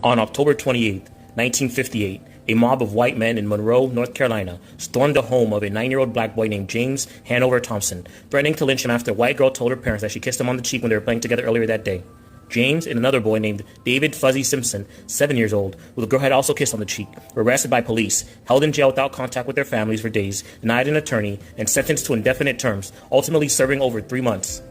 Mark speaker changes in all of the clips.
Speaker 1: On October 28, 1958, a mob of white men in Monroe, North Carolina, stormed the home of a 9-year-old black boy named James Hanover Thompson, threatening to lynch him after a white girl told her parents that she kissed him on the cheek when they were playing together earlier that day. James and another boy named David Fuzzy Simpson, 7 years old, who the girl had also kissed on the cheek, were arrested by police, held in jail without contact with their families for days, denied an attorney, and sentenced to indefinite terms, ultimately serving over 3 months.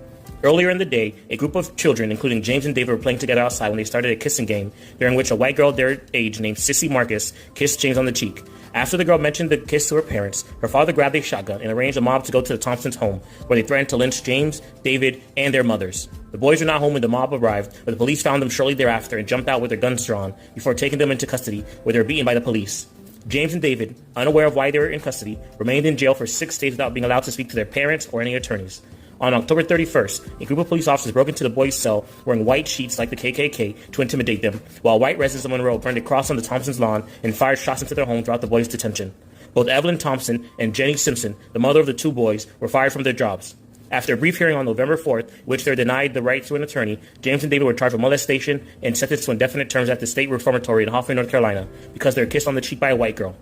Speaker 1: Earlier in the day, a group of children, including James and David, were playing together outside when they started a kissing game, during which a white girl their age named Sissy Marcus kissed James on the cheek. After the girl mentioned the kiss to her parents, her father grabbed a shotgun and arranged a mob to go to the Thompsons' home, where they threatened to lynch James, David, and their mothers. The boys were not home when the mob arrived, but the police found them shortly thereafter and jumped out with their guns drawn before taking them into custody, where they were beaten by the police. James and David, unaware of why they were in custody, remained in jail for 6 days without being allowed to speak to their parents or any attorneys. On October 31st, a group of police officers broke into the boys' cell wearing white sheets like the KKK to intimidate them, while white residents of Monroe burned a cross on the Thompsons' lawn and fired shots into their home throughout the boys' detention. Both Evelyn Thompson and Jenny Simpson, the mother of the 2 boys, were fired from their jobs. After a brief hearing on November 4th, in which they were denied the right to an attorney, James and David were charged with molestation and sentenced to indefinite terms at the State Reformatory in Hoffman, North Carolina, because they were kissed on the cheek by a white girl.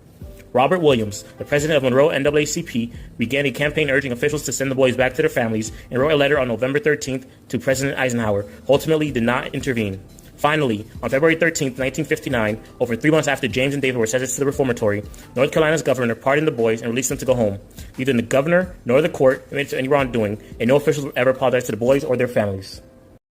Speaker 1: Robert Williams, the president of Monroe NAACP, began a campaign urging officials to send the boys back to their families and wrote a letter on November 13th to President Eisenhower, who ultimately did not intervene. Finally, on February 13th, 1959, over 3 months after James and David were sentenced to the reformatory, North Carolina's governor pardoned the boys and released them to go home. Neither the governor nor the court admitted to any wrongdoing, and no officials ever apologized to the boys or their families.